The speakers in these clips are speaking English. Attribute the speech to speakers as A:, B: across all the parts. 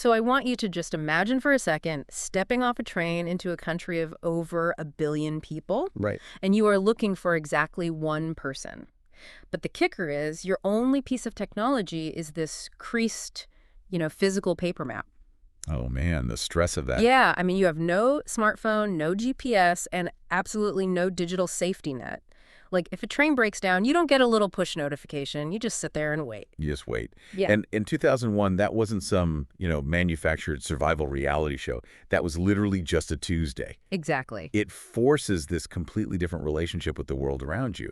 A: So I want you to just imagine for a second stepping off a train into a country of over 1 billion people,
B: Right.
A: and you are looking for exactly one person. But the kicker is your only piece of technology is this creased, physical paper map.
B: Oh, man, the stress of that.
A: Yeah, I mean, you have no smartphone, no GPS, and absolutely no digital safety net. Like, if a train breaks down, you don't get a little push notification. You just sit there and wait.
B: You just wait.
A: Yeah,
B: And in 2001, that wasn't some, manufactured survival reality show. That was literally just a Tuesday.
A: exactly.
B: It forces this completely different relationship with the world around you.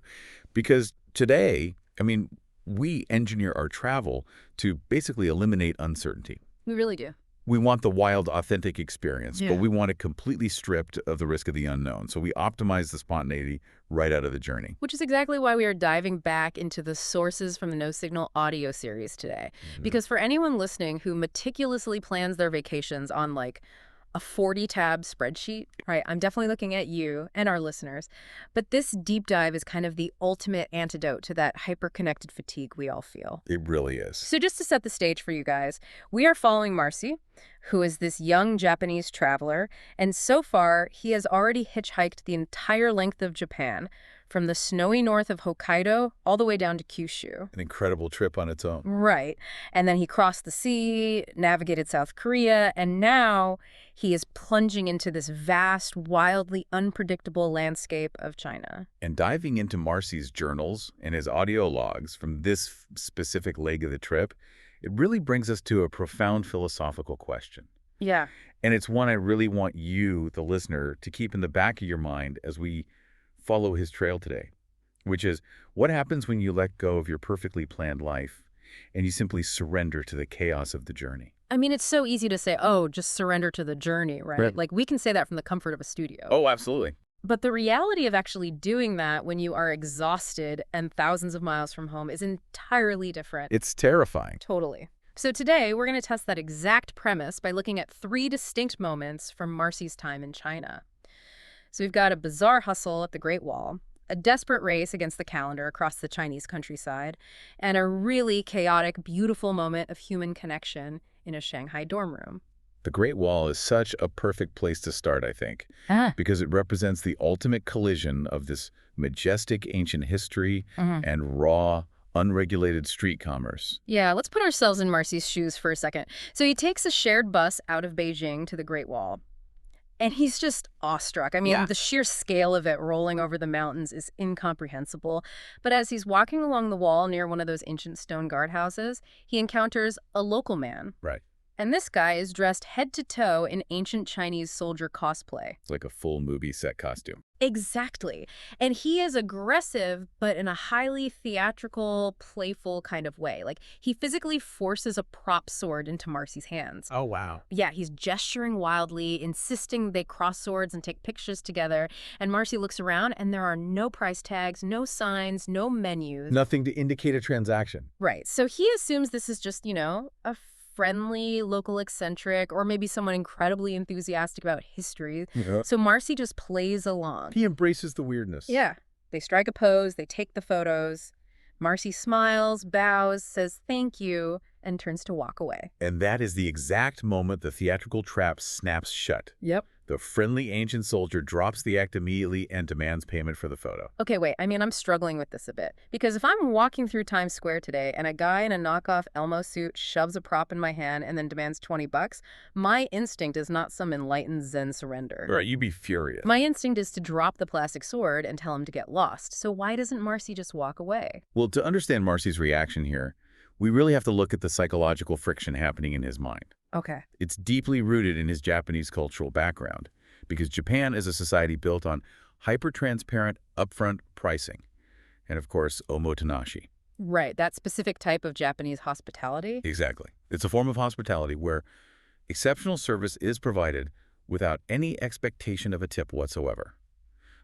B: Because today, I mean, we engineer our travel to basically eliminate uncertainty.
A: We really do.
B: We want the wild, authentic experience,
A: Yeah.
B: but we want it completely stripped of the risk of the unknown. So we optimize the spontaneity right out of the journey.
A: Which is exactly why we are diving back into the sources from the No Signal audio series today. Because for anyone listening who meticulously plans their vacations on like a 40-tab spreadsheet, right? I'm definitely looking at you and our listeners. But this deep dive is kind of the ultimate antidote to that hyper-connected fatigue we all feel.
B: It really is.
A: So just to set the stage for you guys, we are following Marcy, who is this young Japanese traveler, and so far he has already hitchhiked the entire length of Japan, from the snowy north of Hokkaido all the way down to Kyushu.
B: An incredible trip on its own.
A: Right. And then he crossed the sea, navigated South Korea, and now he is plunging into this vast, wildly unpredictable landscape of China.
B: And diving into Marcy's journals and his audio logs from this specific leg of the trip, it really brings us to a profound philosophical question.
A: Yeah.
B: And it's one I really want you, the listener, to keep in the back of your mind as we follow his trail today, which is what happens when you let go of your perfectly planned life and you simply surrender to the chaos of the journey.
A: I mean, it's so easy to say, oh, just surrender to the journey, right?
B: Right.
A: Like, we can say that from the comfort of a studio.
B: Oh, absolutely.
A: But the reality of actually doing that when you are exhausted and thousands of miles from home is entirely different.
B: It's terrifying.
A: Totally. So today, we're going to test that exact premise by looking at 3 distinct moments from Marcy's time in China. So we've got a bizarre hustle at the Great Wall, a desperate race against the calendar across the Chinese countryside, and a really chaotic, beautiful moment of human connection in a Shanghai dorm room.
B: The Great Wall is such a perfect place to start, I think, because it represents the ultimate collision of this majestic ancient history and raw, unregulated street commerce.
A: Yeah, let's put ourselves in Marcy's shoes for a second. So he takes a shared bus out of Beijing to the Great Wall. And he's just awestruck. I mean,
B: Yeah.
A: the sheer scale of it rolling over the mountains is incomprehensible. But as he's walking along the wall near one of those ancient stone guardhouses, he encounters a local man.
B: Right.
A: And this guy is dressed head to toe in ancient Chinese soldier cosplay.
B: It's like a full movie set costume.
A: Exactly. And he is aggressive, but in a highly theatrical, playful kind of way. Like, he physically forces a prop sword into Marcy's hands.
B: Oh, wow.
A: Yeah, he's gesturing wildly, insisting they cross swords and take pictures together. And Marcy looks around, and there are no price tags, no signs, no menus.
B: Nothing to indicate a transaction.
A: Right. So he assumes this is just, a friendly, local eccentric, or maybe someone incredibly enthusiastic about history.
B: Yeah.
A: So Marcy just plays along.
B: He embraces the weirdness.
A: Yeah. They strike a pose, they take the photos. Marcy smiles, bows, says thank you, and turns to walk away.
B: And that is the exact moment the theatrical trap snaps shut.
A: Yep.
B: The friendly ancient soldier drops the act immediately and demands payment for the photo.
A: Okay, wait. I mean, I'm struggling with this a bit. Because if I'm walking through Times Square today and a guy in a knockoff Elmo suit shoves a prop in my hand and then demands $20, my instinct is not some enlightened Zen surrender.
B: Right, you'd be furious.
A: My instinct is to drop the plastic sword and tell him to get lost. So why doesn't Marcy just walk away?
B: Well, to understand Marcy's reaction here, we really have to look at the psychological friction happening in his mind.
A: Okay.
B: It's deeply rooted in his Japanese cultural background, because Japan is a society built on hyper-transparent, upfront pricing, and of course, omotenashi.
A: Right, that specific type of Japanese hospitality?
B: Exactly. It's a form of hospitality where exceptional service is provided without any expectation of a tip whatsoever.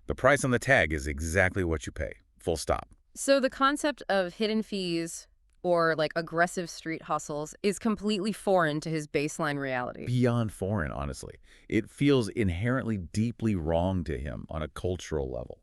B: The price on the tag is exactly what you pay, full stop.
A: So the concept of hidden fees or like aggressive street hustles is completely foreign to his baseline reality.
B: Beyond foreign, honestly. It feels inherently deeply wrong to him on a cultural level.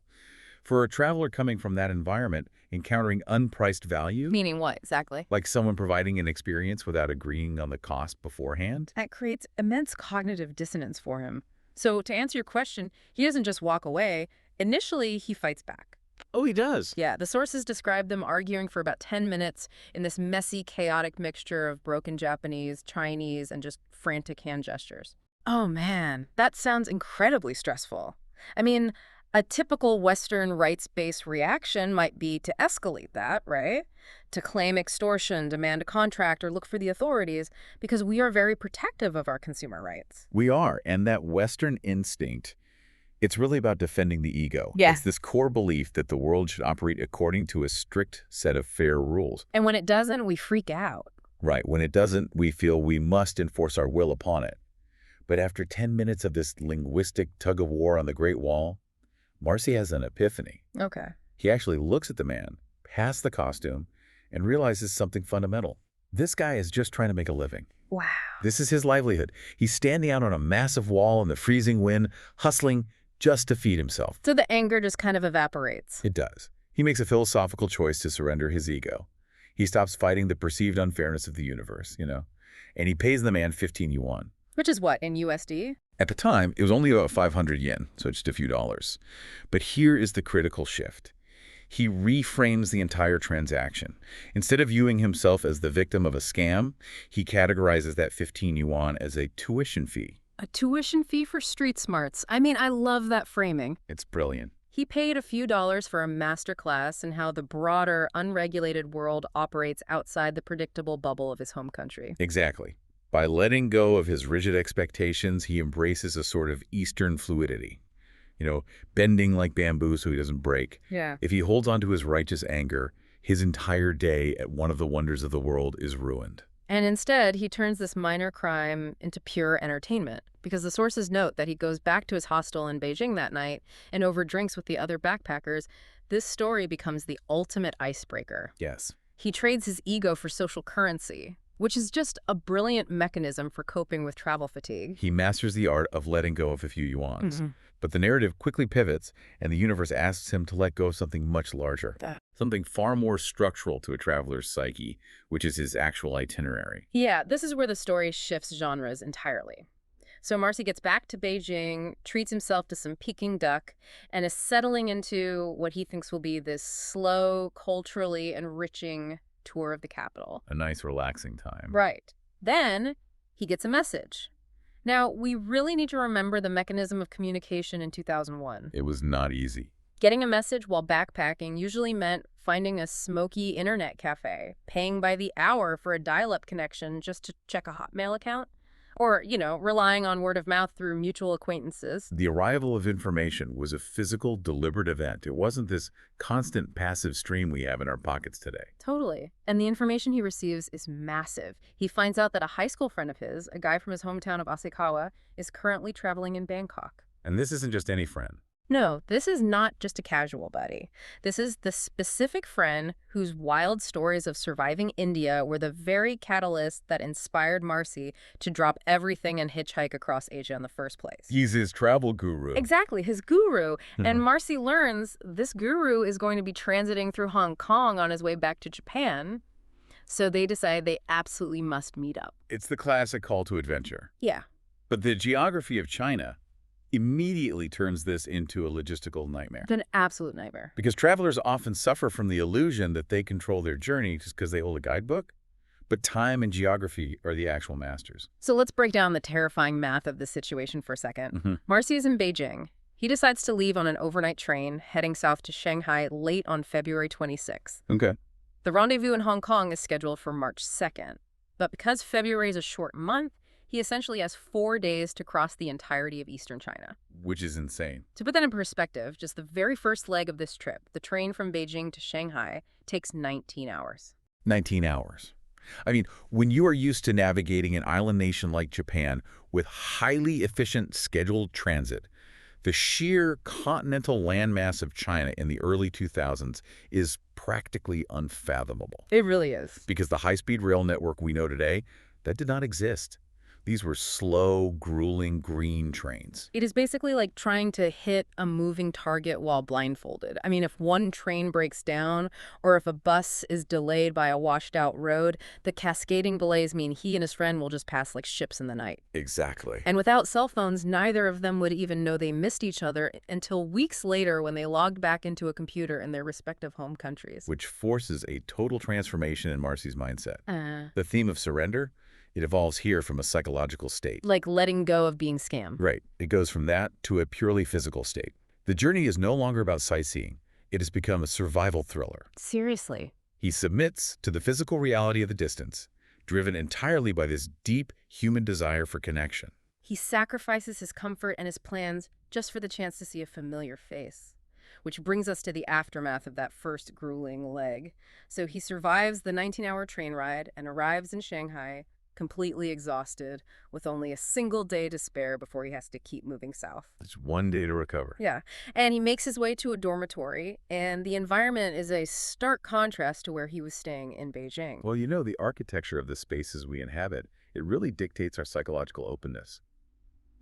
B: For a traveler coming from that environment, encountering unpriced value,
A: Meaning what, exactly?
B: like someone providing an experience without agreeing on the cost beforehand.
A: That creates immense cognitive dissonance for him. So to answer your question, he doesn't just walk away. Initially, he fights back.
B: Oh, he does.
A: Yeah, the sources describe them arguing for about 10 minutes in this messy, chaotic mixture of broken Japanese, Chinese, and just frantic hand gestures. Oh man, that sounds incredibly stressful. I mean, a typical Western rights-based reaction might be to escalate that, right? To claim extortion, demand a contract, or look for the authorities, because we are very protective of our consumer rights.
B: We are, and that Western instinct, it's really about defending the ego.
A: Yeah.
B: It's this core belief that the world should operate according to a strict set of fair rules.
A: And when it doesn't, we freak out.
B: Right. When it doesn't, we feel we must enforce our will upon it. But after 10 minutes of this linguistic tug-of-war on the Great Wall, Marcy has an epiphany.
A: Okay.
B: He actually looks at the man, past the costume, and realizes something fundamental. This guy is just trying to make a living.
A: Wow.
B: This is his livelihood. He's standing out on a massive wall in the freezing wind, hustling just to feed himself.
A: So the anger just kind of evaporates.
B: It does. He makes a philosophical choice to surrender his ego. He stops fighting the perceived unfairness of the universe, and he pays the man 15 yuan.
A: Which is what, in USD?
B: At the time, it was only about 500 yen, so just a few dollars. But here is the critical shift. He reframes the entire transaction. Instead of viewing himself as the victim of a scam, he categorizes that 15 yuan as a tuition fee.
A: A tuition fee for street smarts. I mean, I love that framing.
B: It's brilliant.
A: He paid a few dollars for a master class in how the broader, unregulated world operates outside the predictable bubble of his home country.
B: Exactly. By letting go of his rigid expectations, he embraces a sort of Eastern fluidity. Bending like bamboo so he doesn't break.
A: Yeah.
B: If he holds on to his righteous anger, his entire day at one of the wonders of the world is ruined.
A: And instead, he turns this minor crime into pure entertainment, because the sources note that he goes back to his hostel in Beijing that night and over drinks with the other backpackers. This story becomes the ultimate icebreaker.
B: Yes.
A: He trades his ego for social currency, which is just a brilliant mechanism for coping with travel fatigue.
B: He masters the art of letting go of a few yuans. But the narrative quickly pivots, and the universe asks him to let go of something much larger. Something far more structural to a traveler's psyche, which is his actual itinerary.
A: Yeah, this is where the story shifts genres entirely. So Marcy gets back to Beijing, treats himself to some Peking duck, and is settling into what he thinks will be this slow, culturally enriching tour of the capital.
B: A nice, relaxing time.
A: Right. Then he gets a message. Now, we really need to remember the mechanism of communication in 2001.
B: It was not easy.
A: Getting a message while backpacking usually meant finding a smoky internet cafe, paying by the hour for a dial-up connection just to check a Hotmail account, or, relying on word of mouth through mutual acquaintances.
B: The arrival of information was a physical, deliberate event. It wasn't this constant passive stream we have in our pockets today.
A: Totally. And the information he receives is massive. He finds out that a high school friend of his, a guy from his hometown of Asakawa, is currently traveling in Bangkok.
B: And this isn't just any friend.
A: No, this is not just a casual buddy. This is the specific friend whose wild stories of surviving India were the very catalyst that inspired Marcy to drop everything and hitchhike across Asia in the first place.
B: He's his travel guru.
A: Exactly, his guru. And Marcy learns this guru is going to be transiting through Hong Kong on his way back to Japan. So they decide they absolutely must meet up.
B: It's the classic call to adventure.
A: Yeah.
B: But the geography of China immediately turns this into a logistical nightmare.
A: It's an absolute nightmare.
B: Because travelers often suffer from the illusion that they control their journey just because they hold a guidebook. But time and geography are the actual masters.
A: So let's break down the terrifying math of this situation for a second. Marcy is in Beijing. He decides to leave on an overnight train heading south to Shanghai late on February 26th.
B: Okay.
A: The rendezvous in Hong Kong is scheduled for March 2nd. But because February is a short month, he essentially has 4 days to cross the entirety of eastern China.
B: Which is insane.
A: To put that in perspective, just the very first leg of this trip, the train from Beijing to Shanghai, takes 19 hours.
B: 19 hours. I mean, when you are used to navigating an island nation like Japan with highly efficient scheduled transit, the sheer continental landmass of China in the early 2000s is practically unfathomable.
A: It really is.
B: Because the high-speed rail network we know today, that did not exist. These were slow, grueling green trains.
A: It is basically like trying to hit a moving target while blindfolded. I mean, if one train breaks down or if a bus is delayed by a washed-out road, the cascading delays mean he and his friend will just pass like ships in the night.
B: Exactly.
A: And without cell phones, neither of them would even know they missed each other until weeks later when they logged back into a computer in their respective home countries.
B: Which forces a total transformation in Marcy's mindset.
A: Uh,
B: The theme of surrender, it evolves here from a psychological state.
A: like letting go of being scammed.
B: Right. It goes from that to a purely physical state. The journey is no longer about sightseeing. It has become a survival thriller.
A: Seriously.
B: He submits to the physical reality of the distance, driven entirely by this deep human desire for connection.
A: He sacrifices his comfort and his plans just for the chance to see a familiar face. Which brings us to the aftermath of that first grueling leg. So he survives the 19-hour train ride and arrives in Shanghai, completely exhausted, with only a single day to spare before he has to keep moving south.
B: It's one day to recover.
A: Yeah, and he makes his way to a dormitory, and the environment is a stark contrast to where he was staying in Beijing.
B: Well, you know, the architecture of the spaces we inhabit, it really dictates our psychological openness,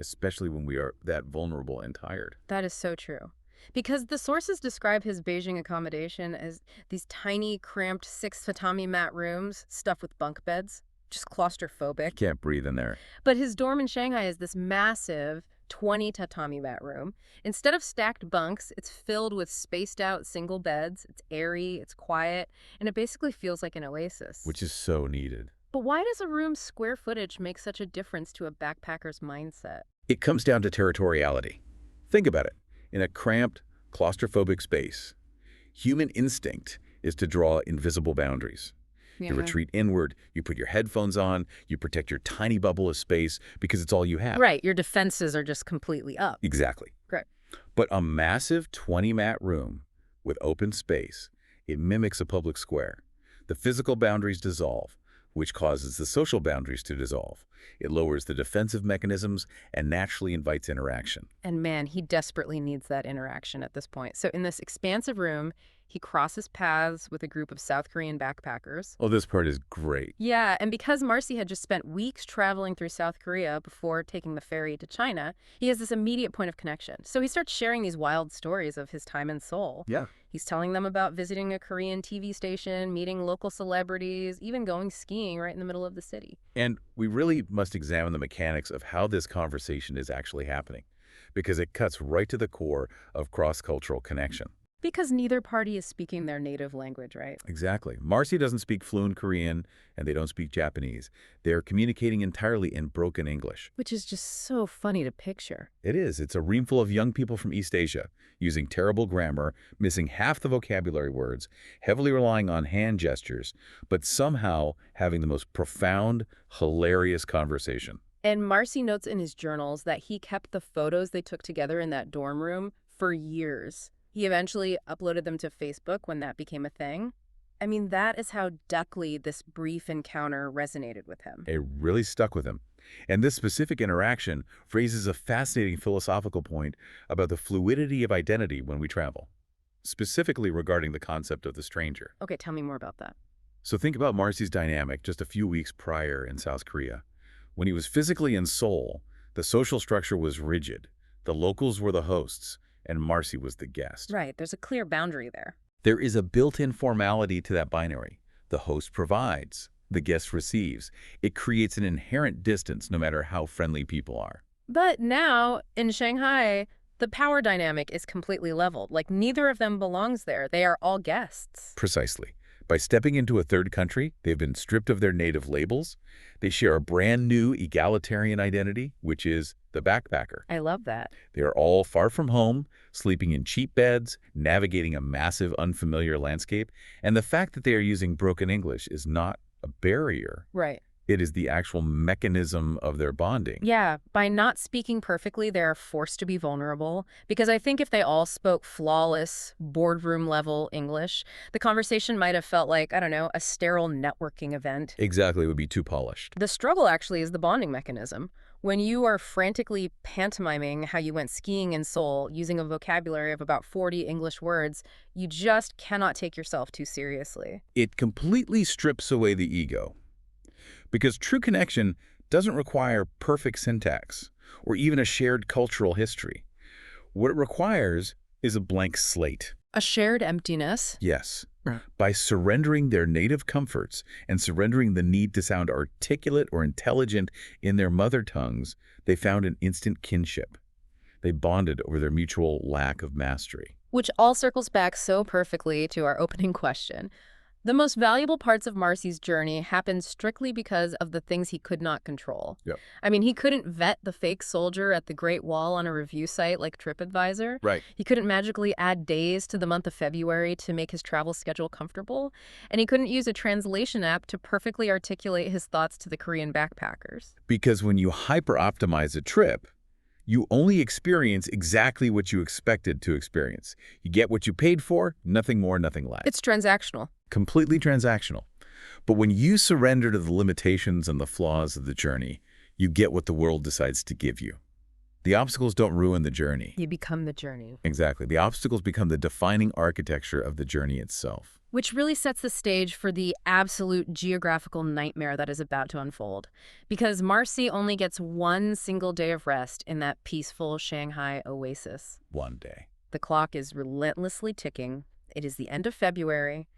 B: especially when we are that vulnerable and tired.
A: That is so true. Because the sources describe his Beijing accommodation as these tiny, cramped 6 tatami mat rooms stuffed with bunk beds. Just claustrophobic.
B: Can't breathe in there.
A: But his dorm in Shanghai is this massive 20 tatami mat room. Instead of stacked bunks, it's filled with spaced out single beds. It's airy, it's quiet, and it basically feels like an oasis.
B: Which is so needed.
A: But why does a room's square footage make such a difference to a backpacker's mindset?
B: It comes down to territoriality. Think about it. In a cramped, claustrophobic space, human instinct is to draw invisible boundaries. You retreat inward, you put your headphones on, you protect your tiny bubble of space because it's all you have.
A: Right, your defenses are just completely up.
B: Exactly.
A: Great.
B: But a massive 20-mat room with open space, it mimics a public square. The physical boundaries dissolve, which causes the social boundaries to dissolve. It lowers the defensive mechanisms and naturally invites interaction.
A: And man, he desperately needs that interaction at this point. So in this expansive room, he crosses paths with a group of South Korean backpackers.
B: Oh, this part is great.
A: Yeah, and because Marcy had just spent weeks traveling through South Korea before taking the ferry to China, he has this immediate point of connection. So he starts sharing these wild stories of his time in Seoul.
B: Yeah.
A: He's telling them about visiting a Korean TV station, meeting local celebrities, even going skiing right in the middle of the city.
B: And we really must examine the mechanics of how this conversation is actually happening, because it cuts right to the core of cross-cultural connection.
A: Because neither party is speaking their native language, right?
B: Exactly. Marcy doesn't speak fluent Korean, and they don't speak Japanese. They're communicating entirely in broken English.
A: Which is just so funny to picture.
B: It is. It's a room full of young people from East Asia, using terrible grammar, missing half the vocabulary words, heavily relying on hand gestures, but somehow having the most profound, hilarious conversation.
A: And Marcy notes in his journals that he kept the photos they took together in that dorm room for years. He eventually uploaded them to Facebook when that became a thing. I mean, that is how deeply this brief encounter resonated with him.
B: It really stuck with him. And this specific interaction raises a fascinating philosophical point about the fluidity of identity when we travel, specifically regarding the concept of the stranger.
A: Okay, tell me more about that.
B: So think about Marcy's dynamic just a few weeks prior in South Korea. When he was physically in Seoul, the social structure was rigid. The locals were the hosts, and Marcy was the guest.
A: Right, there's a clear boundary there.
B: There is a built-in formality to that binary. The host provides, the guest receives. It creates an inherent distance no matter how friendly people are.
A: But now, in Shanghai, the power dynamic is completely leveled. Like, neither of them belongs there. They are all guests.
B: Precisely. By stepping into a third country, they've been stripped of their native labels. They share a brand new egalitarian identity, which is the backpacker.
A: I love that.
B: They are all far from home, sleeping in cheap beds, navigating a massive unfamiliar landscape, and the fact that they are using broken English is not a barrier.
A: Right.
B: It is the actual mechanism of their bonding.
A: Yeah, by not speaking perfectly, they're forced to be vulnerable. Because I think if they all spoke flawless, boardroom-level English, the conversation might have felt like, I don't know, a sterile networking event.
B: Exactly, it would be too polished.
A: The struggle actually is the bonding mechanism. When you are frantically pantomiming how you went skiing in Seoul using a vocabulary of about 40 English words, you just cannot take yourself too seriously.
B: It completely strips away the ego. Because true connection doesn't require perfect syntax or even a shared cultural history. What it requires is a blank slate.
A: A shared emptiness.
B: Yes.
A: Right.
B: By surrendering their native comforts and surrendering the need to sound articulate or intelligent in their mother tongues, they found an instant kinship. They bonded over their mutual lack of mastery.
A: Which all circles back so perfectly to our opening question. The most valuable parts of Marcy's journey happened strictly because of the things he could not control.
B: Yep.
A: I mean, he couldn't vet the fake soldier at the Great Wall on a review site like TripAdvisor.
B: Right.
A: He couldn't magically add days to the month of February to make his travel schedule comfortable. And he couldn't use a translation app to perfectly articulate his thoughts to the Korean backpackers.
B: Because when you hyper-optimize a trip, you only experience exactly what you expected to experience. You get what you paid for, nothing more, nothing less.
A: It's transactional.
B: Completely transactional. But when you surrender to the limitations and the flaws of the journey, you get what the world decides to give you. The obstacles don't ruin the journey.
A: You become the journey.
B: Exactly. The obstacles become the defining architecture of the journey itself.
A: Which really sets the stage for the absolute geographical nightmare that is about to unfold. Because Marcy only gets one single day of rest in that peaceful Shanghai oasis.
B: One day.
A: The clock is relentlessly ticking. It is the end of February,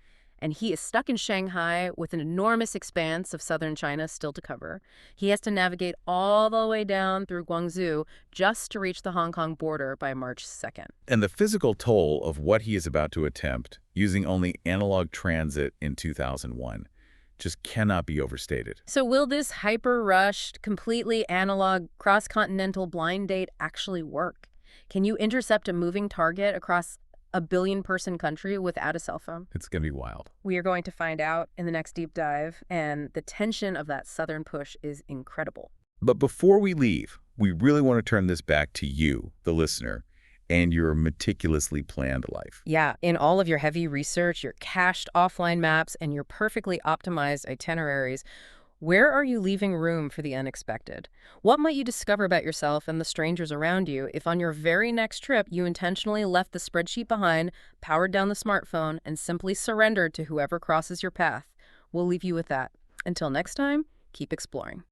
A: and he is stuck in Shanghai with an enormous expanse of southern China still to cover. He has to navigate all the way down through Guangzhou just to reach the Hong Kong border by March 2nd.
B: And the physical toll of what he is about to attempt, using only analog transit in 2001, just cannot be overstated.
A: So will this hyper-rushed, completely analog, cross-continental blind date actually work? Can you intercept a moving target across a billion-person country without a cell phone?
B: It's going to be wild.
A: We are going to find out in the next deep dive, and the tension of that southern push is incredible.
B: But before we leave, we really want to turn this back to you, the listener, and your meticulously planned life.
A: Yeah, in all of your heavy research, your cached offline maps, and your perfectly optimized itineraries, where are you leaving room for the unexpected? What might you discover about yourself and the strangers around you if on your very next trip you intentionally left the spreadsheet behind, powered down the smartphone, and simply surrendered to whoever crosses your path? We'll leave you with that. Until next time, keep exploring.